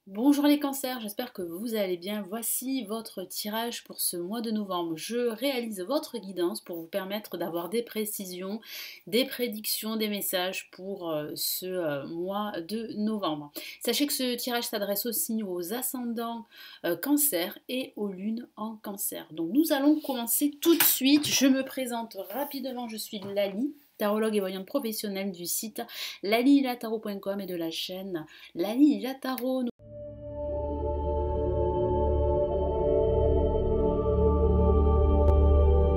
Bonjour les cancers, j'espère que vous allez bien. Voici votre tirage pour ce mois de novembre. Je réalise votre guidance pour vous permettre d'avoir des précisions, des prédictions, des messages pour ce mois de novembre. Sachez que ce tirage s'adresse aussi aux ascendants cancer et aux lunes en cancer. Donc nous allons commencer tout de suite. Je me présente rapidement, je suis Lali, tarologue et voyante professionnelle du site lalilataro.com et de la chaîne Lali Lila Tarot.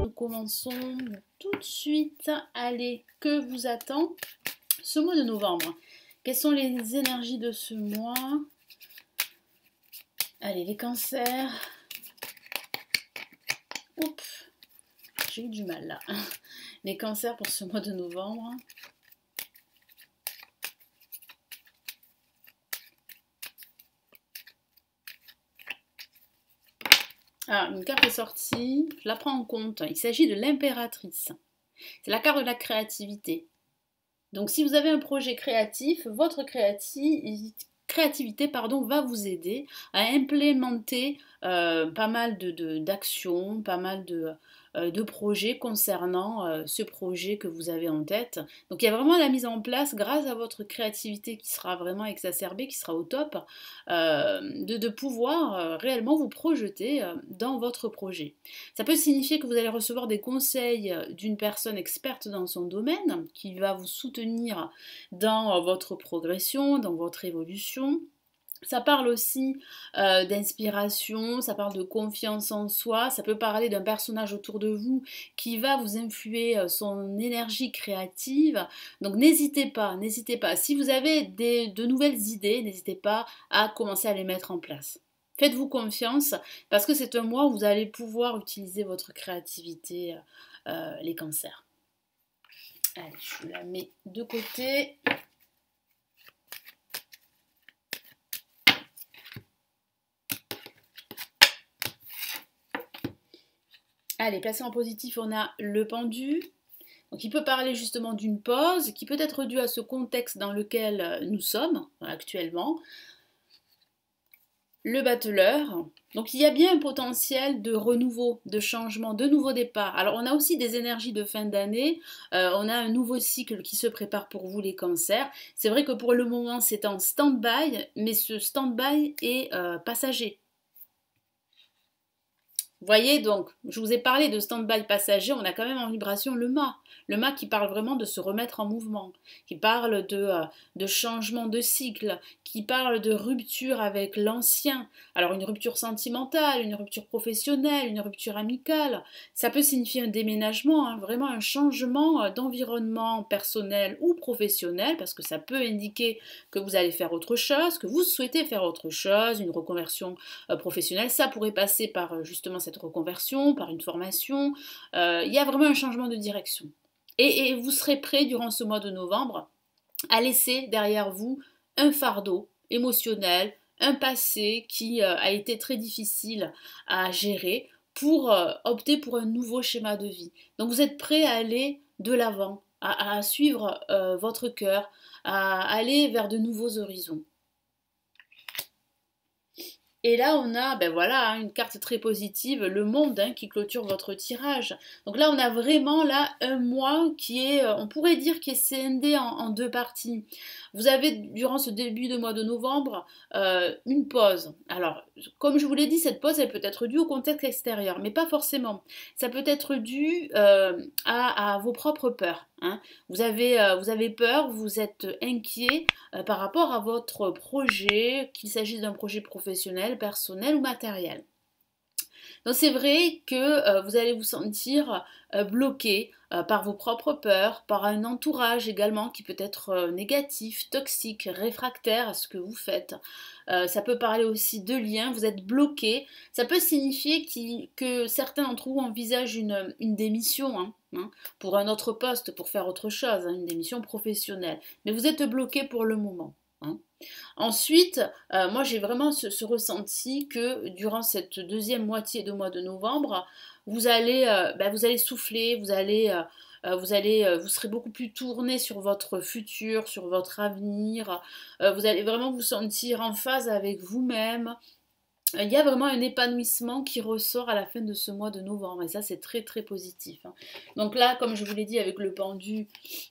Nous commençons tout de suite. Allez, que vous attend ce mois de novembre? Quelles sont les énergies de ce mois? Allez, les cancers. Oups, j'ai eu du mal là. Les cancers pour ce mois de novembre. Ah, une carte est sortie, je la prends en compte. Il s'agit de l'impératrice. C'est la carte de la créativité. Donc si vous avez un projet créatif, votre créativité va vous aider à implémenter pas mal d'actions, pas mal de projets concernant ce projet que vous avez en tête. Donc il y a vraiment la mise en place, grâce à votre créativité qui sera vraiment exacerbée, qui sera au top, de pouvoir réellement vous projeter dans votre projet. Ça peut signifier que vous allez recevoir des conseils d'une personne experte dans son domaine, qui va vous soutenir dans votre progression, dans votre évolution. Ça parle aussi d'inspiration, ça parle de confiance en soi, ça peut parler d'un personnage autour de vous qui va vous influer son énergie créative. Donc n'hésitez pas, n'hésitez pas. Si vous avez de nouvelles idées, n'hésitez pas à commencer à les mettre en place. Faites-vous confiance parce que c'est un mois où vous allez pouvoir utiliser votre créativité, les cancers. Allez, je la mets de côté. Allez, placé en positif, on a le pendu. Donc, il peut parler justement d'une pause qui peut être due à ce contexte dans lequel nous sommes actuellement. Le battleur. Donc, il y a bien un potentiel de renouveau, de changement, de nouveau départ. Alors, on a aussi des énergies de fin d'année. On a un nouveau cycle qui se prépare pour vous, les cancers. C'est vrai que pour le moment, c'est en stand-by, mais ce stand-by est passager. Vous voyez, donc, je vous ai parlé de stand-by passager, on a quand même en vibration le mât. Le mât qui parle vraiment de se remettre en mouvement, qui parle de changement de cycle, qui parle de rupture avec l'ancien. Alors une rupture sentimentale, une rupture professionnelle, une rupture amicale. Ça peut signifier un déménagement, hein, vraiment un changement d'environnement personnel ou professionnel, parce que ça peut indiquer que vous allez faire autre chose, que vous souhaitez faire autre chose, une reconversion professionnelle. Ça pourrait passer par justement cette reconversion, par une formation. Il y a vraiment un changement de direction. Et vous serez prêt durant ce mois de novembre à laisser derrière vous un fardeau émotionnel, un passé qui a été très difficile à gérer pour opter pour un nouveau schéma de vie. Donc vous êtes prêt à aller de l'avant, à suivre votre cœur, à aller vers de nouveaux horizons. Et là, on a, ben voilà, hein, une carte très positive, le monde, hein, qui clôture votre tirage. Donc là, on a vraiment là un mois qui est, on pourrait dire, qui est scindé en deux parties. Vous avez, durant ce début de mois de novembre, une pause. Alors, comme je vous l'ai dit, cette pause, elle peut être due au contexte extérieur, mais pas forcément. Ça peut être dû à vos propres peurs. Hein. Vous avez peur, vous êtes inquiet par rapport à votre projet, qu'il s'agisse d'un projet professionnel, personnel ou matériel. Donc c'est vrai que vous allez vous sentir bloqué par vos propres peurs, par un entourage également qui peut être négatif, toxique, réfractaire à ce que vous faites. Ça peut parler aussi de liens, vous êtes bloqué. Ça peut signifier que certains d'entre vous envisagent une démission, hein, pour un autre poste, pour faire autre chose, hein, une démission professionnelle. Mais vous êtes bloqué pour le moment. Hein. Ensuite, moi j'ai vraiment ce ressenti que durant cette deuxième moitié de mois de novembre, vous allez souffler, vous allez vous serez beaucoup plus tourné sur votre futur, sur votre avenir. Vous allez vraiment vous sentir en phase avec vous-même. Il y a vraiment un épanouissement qui ressort à la fin de ce mois de novembre et ça c'est très très positif, hein. Donc là, comme je vous l'ai dit avec le pendu,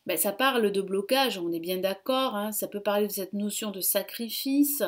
ben, ça parle de blocage, on est bien d'accord, hein. Ça peut parler de cette notion de sacrifice.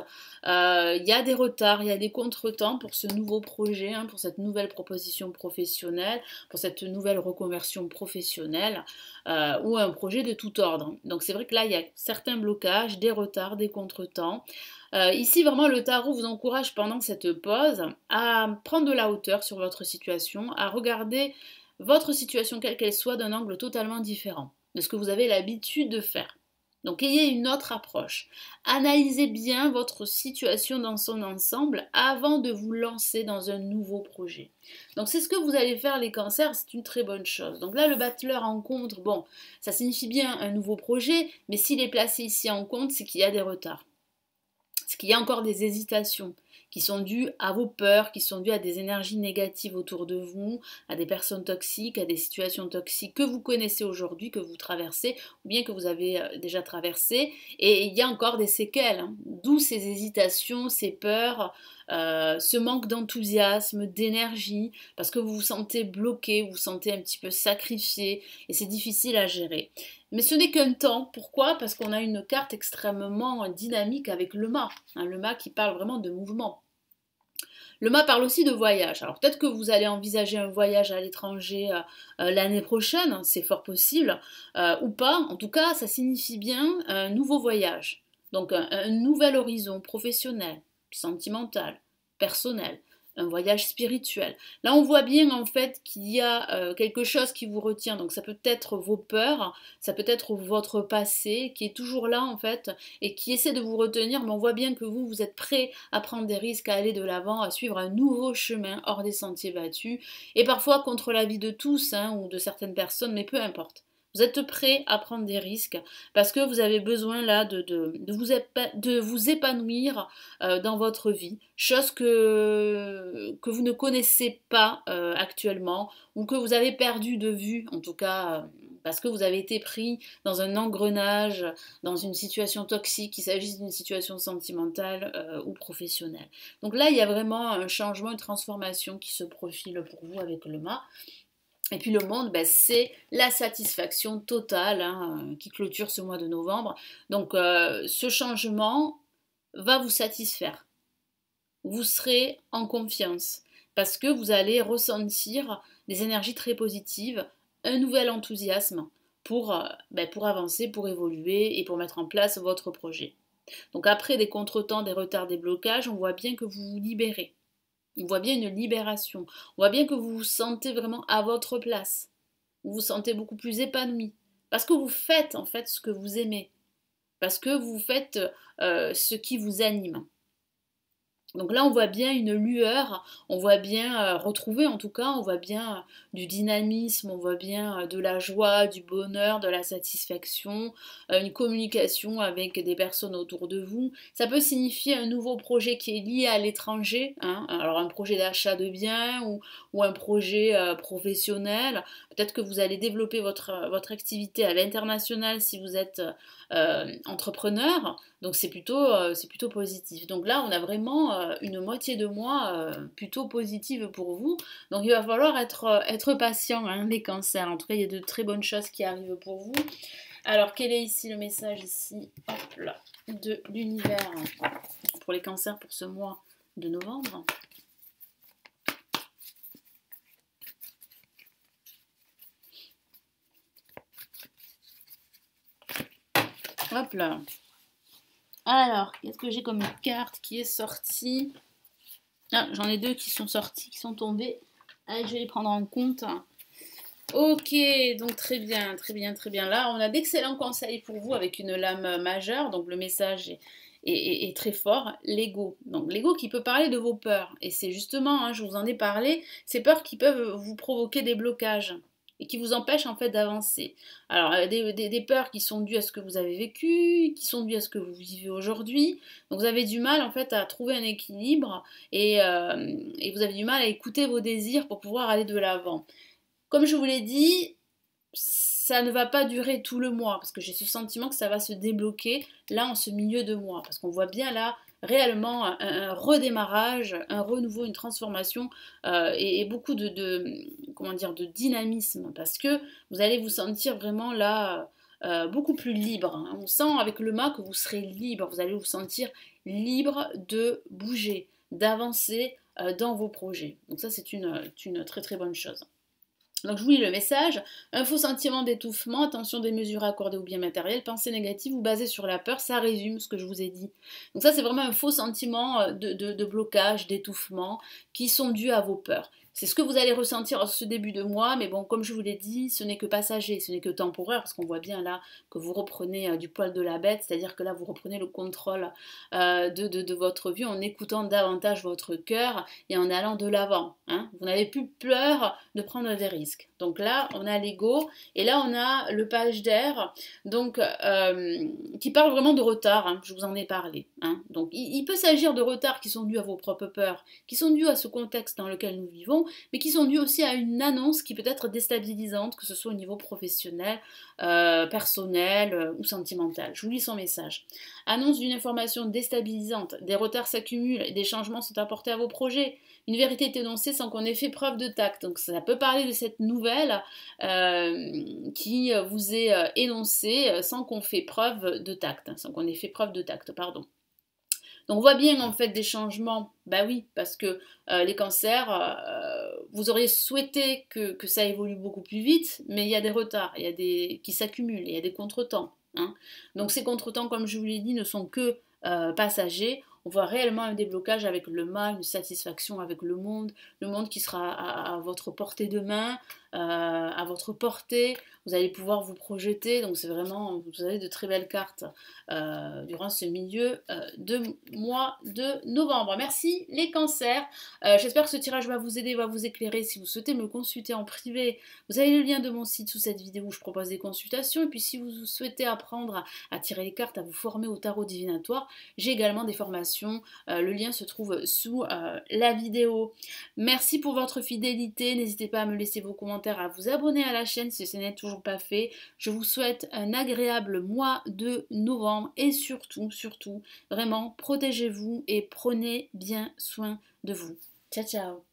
Il y a des retards, il y a des contretemps pour ce nouveau projet, hein, pour cette nouvelle proposition professionnelle, pour cette nouvelle reconversion professionnelle ou un projet de tout ordre. Donc c'est vrai que là il y a certains blocages, des retards, des contretemps. Ici, vraiment, le tarot vous encourage pendant cette pause à prendre de la hauteur sur votre situation, à regarder votre situation quelle qu'elle soit d'un angle totalement différent de ce que vous avez l'habitude de faire. Donc ayez une autre approche. Analysez bien votre situation dans son ensemble avant de vous lancer dans un nouveau projet. Donc c'est ce que vous allez faire les cancers, c'est une très bonne chose. Donc là le battleur en contre, bon, ça signifie bien un nouveau projet, mais s'il est placé ici en compte, c'est qu'il y a des retards. Parce qu'il y a encore des hésitations qui sont dues à vos peurs, qui sont dues à des énergies négatives autour de vous, à des personnes toxiques, à des situations toxiques que vous connaissez aujourd'hui, que vous traversez, ou bien que vous avez déjà traversé. Et il y a encore des séquelles, hein. D'où ces hésitations, ces peurs, ce manque d'enthousiasme, d'énergie, parce que vous vous sentez bloqué, vous vous sentez un petit peu sacrifié, et c'est difficile à gérer. Mais ce n'est qu'un temps. Pourquoi? Parce qu'on a une carte extrêmement dynamique avec le mât. Hein, le mât qui parle vraiment de mouvement. Le mât parle aussi de voyage. Alors peut-être que vous allez envisager un voyage à l'étranger l'année prochaine, c'est fort possible, ou pas. En tout cas, ça signifie bien un nouveau voyage. Donc un nouvel horizon professionnel, sentimental, personnel. Un voyage spirituel. Là, on voit bien en fait qu'il y a quelque chose qui vous retient. Donc, ça peut être vos peurs, ça peut être votre passé qui est toujours là en fait et qui essaie de vous retenir. Mais on voit bien que vous, vous êtes prêt à prendre des risques, à aller de l'avant, à suivre un nouveau chemin hors des sentiers battus et parfois contre l'avis de tous hein, ou de certaines personnes, mais peu importe. Vous êtes prêt à prendre des risques parce que vous avez besoin là de vous épanouir dans votre vie, chose que vous ne connaissez pas actuellement ou que vous avez perdu de vue, en tout cas parce que vous avez été pris dans un engrenage, dans une situation toxique, qu'il s'agisse d'une situation sentimentale ou professionnelle. Donc là, il y a vraiment un changement, une transformation qui se profile pour vous avec le mât. Et puis le monde, ben, c'est la satisfaction totale hein, qui clôture ce mois de novembre. Donc ce changement va vous satisfaire. Vous serez en confiance parce que vous allez ressentir des énergies très positives, un nouvel enthousiasme pour avancer, pour évoluer et pour mettre en place votre projet. Donc après des contretemps, des retards, des blocages, on voit bien que vous vous libérez. On voit bien une libération. On voit bien que vous vous sentez vraiment à votre place. Vous vous sentez beaucoup plus épanoui. Parce que vous faites en fait ce que vous aimez. Parce que vous faites ce qui vous anime. Donc là, on voit bien une lueur, on voit bien retrouver en tout cas, on voit bien du dynamisme, on voit bien de la joie, du bonheur, de la satisfaction, une communication avec des personnes autour de vous. Ça peut signifier un nouveau projet qui est lié à l'étranger, hein, alors un projet d'achat de biens ou un projet professionnel. Peut-être que vous allez développer votre activité à l'international si vous êtes entrepreneur. Donc c'est plutôt positif. Donc là, on a vraiment une moitié de mois plutôt positive pour vous. Donc il va falloir être patient, hein, les cancers. En tout cas, il y a de très bonnes choses qui arrivent pour vous. Alors, quel est ici le message ici, hop là, de l'univers pour les cancers pour ce mois de novembre? Hop là. Alors, qu'est-ce que j'ai comme carte qui est sortie? Ah, j'en ai deux qui sont sortis, qui sont tombés. Allez, je vais les prendre en compte. Ok, donc très bien, très bien, très bien. Là, on a d'excellents conseils pour vous avec une lame majeure. Donc le message est très fort. L'ego. Donc l'ego qui peut parler de vos peurs. Et c'est justement, hein, je vous en ai parlé, ces peurs qui peuvent vous provoquer des blocages et qui vous empêchent en fait d'avancer. Alors des peurs qui sont dues à ce que vous avez vécu, qui sont dues à ce que vous vivez aujourd'hui. Donc vous avez du mal en fait à trouver un équilibre et vous avez du mal à écouter vos désirs pour pouvoir aller de l'avant. Comme je vous l'ai dit, ça ne va pas durer tout le mois, parce que j'ai ce sentiment que ça va se débloquer là en ce milieu de mois, parce qu'on voit bien là réellement un redémarrage, un renouveau, une transformation et beaucoup comment dire, de dynamisme, parce que vous allez vous sentir vraiment là beaucoup plus libre. Hein. On sent avec le mât que vous serez libre, vous allez vous sentir libre de bouger, d'avancer dans vos projets. Donc ça c'est une très très bonne chose. Donc je vous lis le message. Un faux sentiment d'étouffement, attention des mesures accordées ou bien matérielles, pensée négative ou basée sur la peur, ça résume ce que je vous ai dit. Donc ça c'est vraiment un faux sentiment de blocage, d'étouffement qui sont dus à vos peurs. C'est ce que vous allez ressentir en ce début de mois, mais bon, comme je vous l'ai dit, ce n'est que passager, ce n'est que temporaire, parce qu'on voit bien là que vous reprenez du poil de la bête, c'est-à-dire que là vous reprenez le contrôle de votre vie en écoutant davantage votre cœur et en allant de l'avant. Hein. Vous n'avez plus peur de prendre des risques. Donc là, on a l'ego, et là on a le page d'air, donc qui parle vraiment de retard, hein, je vous en ai parlé. Hein. Donc il peut s'agir de retards qui sont dus à vos propres peurs, qui sont dus à ce contexte dans lequel nous vivons, mais qui sont dus aussi à une annonce qui peut être déstabilisante, que ce soit au niveau professionnel, personnel ou sentimental. Je vous lis son message. Annonce d'une information déstabilisante, des retards s'accumulent et des changements sont apportés à vos projets. Une vérité est énoncée sans qu'on ait fait preuve de tact. Donc ça peut parler de cette nouvelle qui vous est énoncée sans qu'on fait preuve de tact, sans qu'on ait fait preuve de tact, pardon. Donc on voit bien en fait des changements, bah oui, parce que les cancers, vous auriez souhaité que ça évolue beaucoup plus vite, mais il y a des retards, il y a qui s'accumulent, il y a des contretemps. Hein. Donc ces contretemps, comme je vous l'ai dit, ne sont que passagers. On voit réellement un déblocage avec le mât, une satisfaction avec le monde qui sera à votre portée de main, à votre portée, vous allez pouvoir vous projeter, donc c'est vraiment, vous avez de très belles cartes durant ce milieu de mois de novembre. Merci les cancers, j'espère que ce tirage va vous aider, va vous éclairer. Si vous souhaitez me consulter en privé, vous avez le lien de mon site sous cette vidéo où je propose des consultations, et puis si vous souhaitez apprendre à tirer les cartes, à vous former au tarot divinatoire, j'ai également des formations, le lien se trouve sous la vidéo. Merci pour votre fidélité, n'hésitez pas à me laisser vos commentaires, à vous abonner à la chaîne si ce n'est toujours pas fait. Je vous souhaite un agréable mois de novembre et surtout, vraiment, protégez-vous et prenez bien soin de vous. Ciao, ciao!